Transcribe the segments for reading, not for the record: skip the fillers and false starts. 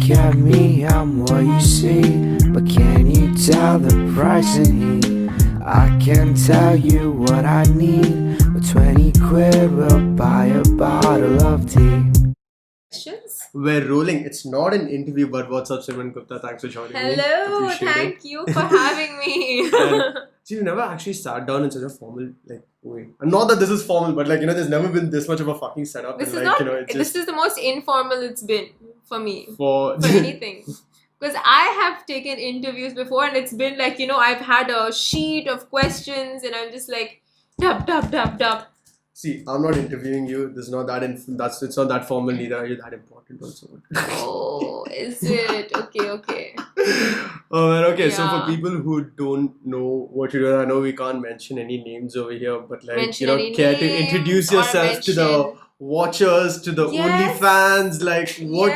Look at me, I'm what you see. But can you tell the price in heat? I can tell you what I need. But 20 quid will buy a bottle of tea. Questions? We're rolling. It's not an interview, but what's up, Simrin Gupta? Thanks for joining me. Hello, Appreciate thank it. you for having me. So you never actually sat down in such a formal way. And not that this is formal, but there's never been this much of a fucking setup. This and is not. it's This just is the most informal it's been for me for for anything. Because I have taken interviews before, and it's been I've had a sheet of questions, and I'm just like, dub. See, I'm not interviewing you. This is not that. It's not that formal. Neither are you that important, also. Oh, is it? Okay. Oh man, okay. So Yeah. for people who don't know what you're doing, I know we can't mention any names over here, but Mention any care to names introduce or yourself to the mention- watchers, to the Yes. OnlyFans,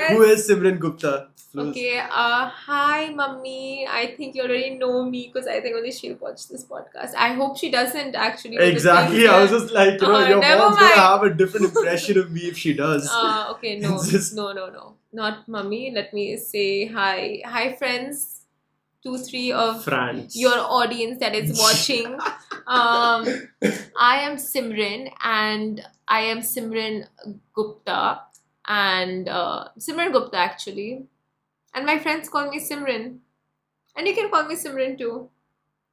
who is Simrin Gupta? Okay, hi mummy. I think you already know me because I think only she'll watch this podcast. I hope she doesn't actually. but the Exactly. thing I was is just like, your never mom's gonna mind. have a different impression of me if she does. Okay, no, Just- no, not mummy. Let me say hi friends. 2-3 of France. your audience that is watching. I am Simrin, and I am Simrin Gupta, and Simrin Gupta actually, and my friends call me Simrin, and you can call me Simrin too.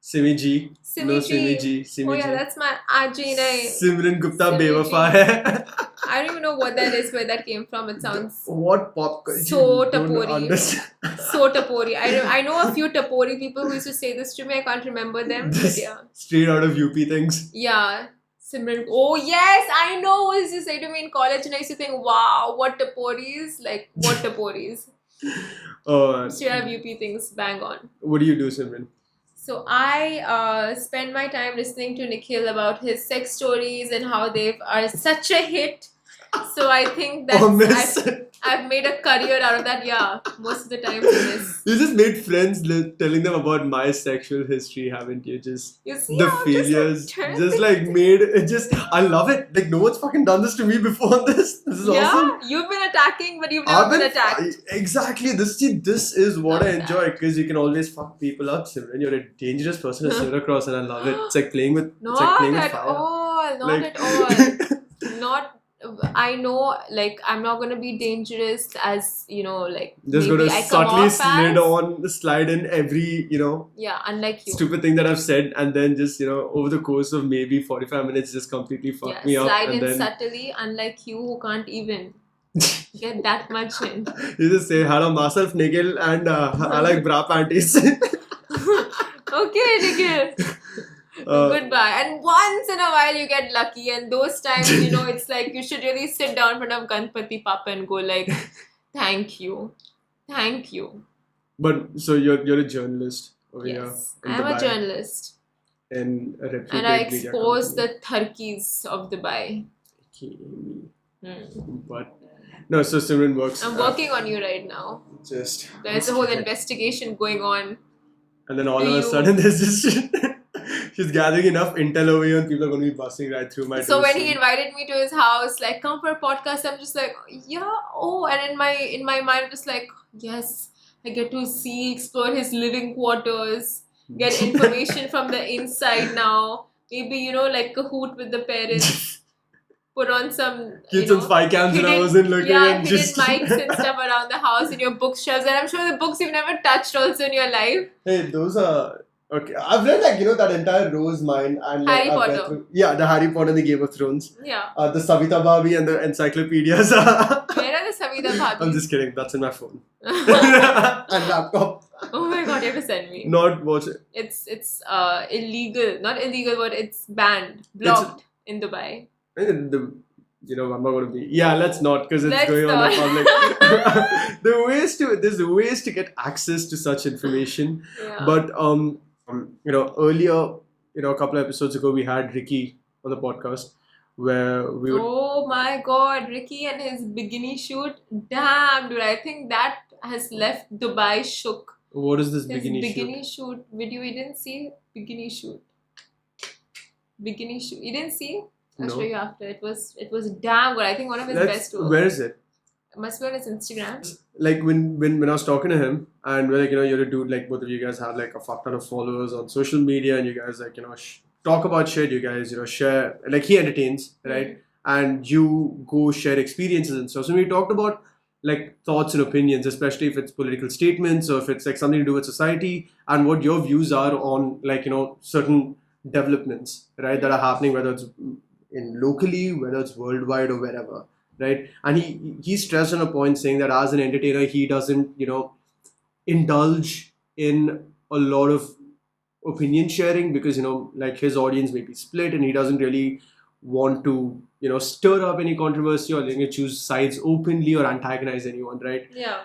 Simi G. Simi No, G. Simi G. Simi Oh yeah, G. that's my Ajay. Simrin Gupta Simi G. bewafa hai. I don't even know what that is, where that came from. It sounds What pop culture? So You don't tapori. understand. so tapori. I know a few tapori people who used to say this to me. I can't remember them, but This yeah. straight out of UP things. Yeah. Simran. Oh yes, I know what used to say to me in college, and I used to think, wow, what taporis? Like what taporis? Straight out of UP things, bang on. What do you do, Simran? So I spend my time listening to Nikhil about his sex stories and how they are such a hit. So I think that I've made a career out of that. Yeah, most of the time in this. You just made friends telling them about my sexual history, haven't you? Just You see the how failures. just Made it just. I love it. Like no one's fucking done this to me before. This is awesome. You've been attacking, but you've never been attacked. Exactly. This is what I Love enjoy because you can always fuck people up, Simran. You're a dangerous person to sit across, and I love it. It's like playing with. It's like Not playing with at fire. all. Not Like- at all. Not. I know, like I'm not gonna be dangerous as like Just maybe gonna I come subtly off slide in every yeah, unlike you. stupid thing that I've said, and then just over the course of maybe 45 minutes, just completely fuck me up, Slide and in then subtly, unlike you who can't even get that much in. you just say hello, myself Nikhil, and I like bra panties. Okay, Nikhil. Goodbye. And once in a while you get lucky, and those times it's like you should really sit down in front of Ganpati Papa and go like, thank you. But so you're a journalist over Yes, here in I'm a Dubai, journalist, in a reputed and I media expose company. the turkeys of Dubai. Okay. Hmm. But no, so Simran works. I'm working on you right now. Just There's a whole investigation going on. and then all Do of a you- sudden there's just she's gathering enough intel over here, and people are going to be busting right through my. So doors when he soon. invited me to his house, like come for a podcast, I'm just like, yeah, oh, and in my mind, I'm just like, yes, I get to explore his living quarters, get information from the inside now. Maybe like cahoot with the parents, put on some Keep some spy cams when I wasn't looking, and hidden just mics and stuff around the house in your bookshelves, and I'm sure the books you've never touched also in your life. Hey, those are okay. I've read that entire Rose Mine and Harry I've read Potter. through, the Harry Potter and the Game of Thrones, Yeah. the Savita Bhabi and the encyclopedias. Where are the Savita I'm Bhabis? just kidding. That's in my phone and laptop. Oh my god, you have to send me. Not watch it. It's illegal. Not illegal, but it's banned. Blocked in Dubai. I'm not going to be. Yeah, let's not because it's Let's going on in not. public. There's ways to get access to such information. Yeah. But earlier, a couple of episodes ago, we had Ricky on the podcast where we would. Oh my god, Ricky and his bikini shoot. Damn, dude. I think that has left Dubai shook. What is this His bikini shoot? shoot video, you didn't see? Bikini shoot. You didn't see? I'll No. show you after. It was damn good. I think one of his best work. Where is it? Must be on his Instagram. Like when I was talking to him, and we're like, you're a dude, like both of you guys have like a fuck ton of followers on social media, and you guys like, talk about shit, you guys, share, like he entertains, right? And you go share experiences and stuff. So we talked about like thoughts and opinions, especially if it's political statements or if it's like something to do with society, and what your views are on like, certain developments, right, that are happening, whether it's in locally, whether it's worldwide or wherever, right? And he stressed on a point saying that as an entertainer, he doesn't, indulge in a lot of opinion sharing because, like his audience may be split and he doesn't really want to, stir up any controversy or choose sides openly or antagonize anyone, right? Yeah.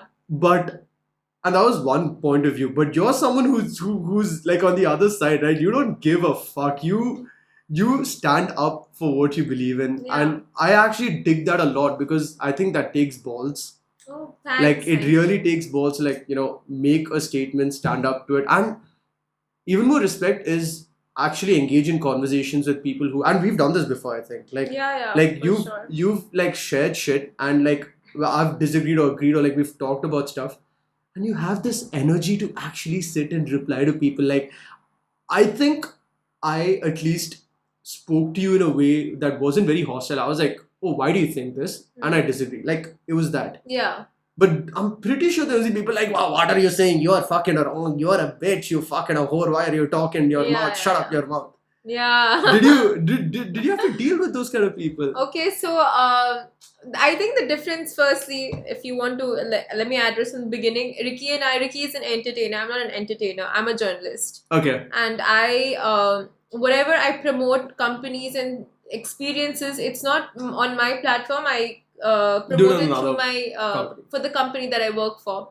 And that was one point of view. But you're someone who's like on the other side, right? You don't give a fuck. You stand up for what you believe in. Yeah. And I actually dig that a lot because I think that takes balls. Oh, thanks. Like it really takes balls to like, make a statement, stand up to it. And even more respect is actually engage in conversations with people who, and we've done this before, I think. Like, like you've like shared shit and like I've disagreed or agreed or like we've talked about stuff. And you have this energy to actually sit and reply to people. Like, I think I at least spoke to you in a way that wasn't very hostile. I was like, oh, why do you think this? And I disagree. Like, it was that. Yeah. But I'm pretty sure there was people like, wow, what are you saying? You're fucking wrong. You're a bitch. You fucking a whore. Why are you talking your mouth? Shut up your mouth. Yeah. Did you have to deal with those kind of people? Okay, so I think the difference, firstly, if you want to, let me address from the beginning. Ricky is an entertainer. I'm not an entertainer. I'm a journalist. Okay. And I, whatever I promote companies and experiences, it's not on my platform. I promote it through my, for the company that I work for.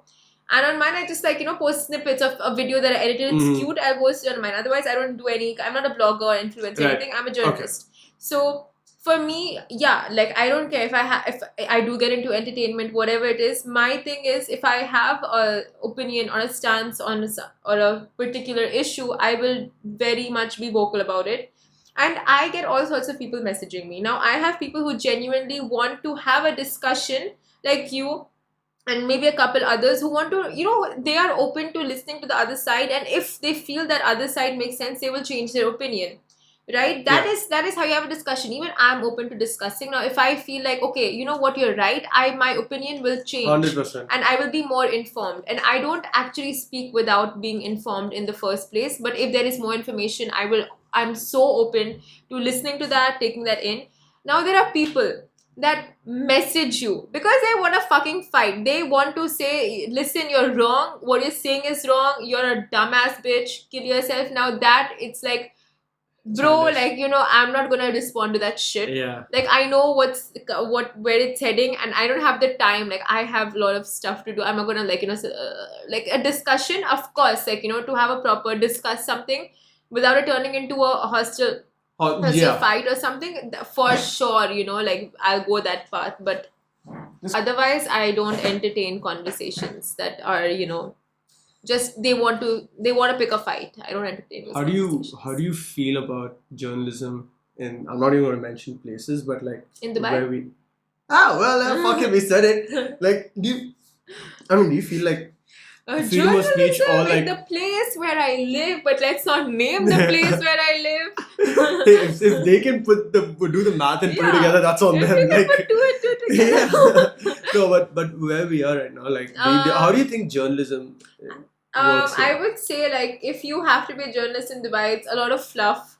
And on mine, I just like, post snippets of a video that I edited. It's cute. I'll post it on mine. Otherwise, I don't do I'm not a blogger or influencer or anything. I'm a journalist. Okay. So for me, yeah, like I don't care if I do get into entertainment, whatever it is. My thing is, if I have a opinion or a stance on or a particular issue, I will very much be vocal about it. And I get all sorts of people messaging me. Now, I have people who genuinely want to have a discussion like you, and maybe a couple others who want to, they are open to listening to the other side. And if they feel that other side makes sense, they will change their opinion. Right? That is how you have a discussion. Even I'm open to discussing. Now, if I feel like, okay, you know what, you're right, my opinion will change. 100%. And I will be more informed. And I don't actually speak without being informed in the first place. But if there is more information, I'm so open to listening to that, taking that in. Now, there are people that message you because they want to fucking fight. They want to say, listen, you're wrong. What you're saying is wrong. You're a dumbass bitch. Kill yourself. Now that it's like, bro, like, I'm not gonna respond to that shit. Yeah. Like, I know where it's heading, and I don't have the time. Like, I have a lot of stuff to do. I'm not gonna like a discussion, of course, like, to have a proper discuss something without it turning into a hostile fight or something. For sure, like I'll go that path. But otherwise, I don't entertain conversations that are, just they want to pick a fight. I don't entertain those conversations. How do you feel about journalism in, I'm not even going to mention places, but like in Dubai? Where fuck it, we said it. Like, do you feel like freedom of speech or like the place where I live, but let's not name the place where I live. if they can do the math and put it together, that's on them. Like, do it together. Yeah. No, but where we are right now, like, how do you think journalism works? I would say, like, if you have to be a journalist in Dubai, it's a lot of fluff.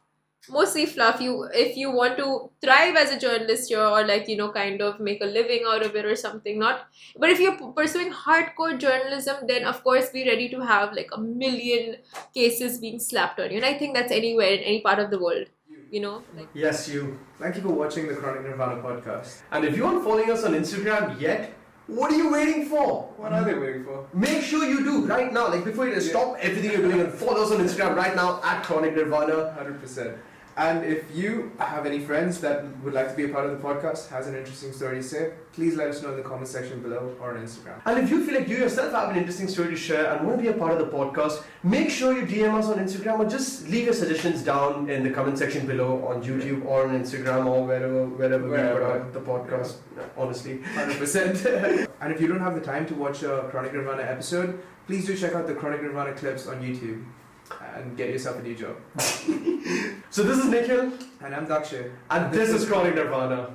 Mostly fluff. If you want to thrive as a journalist here, or like, kind of make a living out of it or something, not. But if you're pursuing hardcore journalism, then of course be ready to have like 1 million cases being slapped on you. And I think that's anywhere in any part of the world. Like, yes, you. Thank you for watching the Chronic Nirvana podcast. And if you aren't following us on Instagram yet, what are you waiting for? What are they waiting for? Make sure you do right now. Like, before you stop everything you're doing and follow us on Instagram right now at Chronic Nirvana. 100%. And if you have any friends that would like to be a part of the podcast, has an interesting story to say, please let us know in the comment section below or on Instagram. And if you feel like you yourself have an interesting story to share and want to be a part of the podcast, make sure you DM us on Instagram or just leave your suggestions down in the comment section below on YouTube or on Instagram or wherever we put out the podcast, honestly. 100%. And if you don't have the time to watch a Chronic Nirvana episode, please do check out the Chronic Nirvana clips on YouTube and get yourself a new job. So this is Nikhil. And I'm Dakshey. And this is Chronic Nirvana.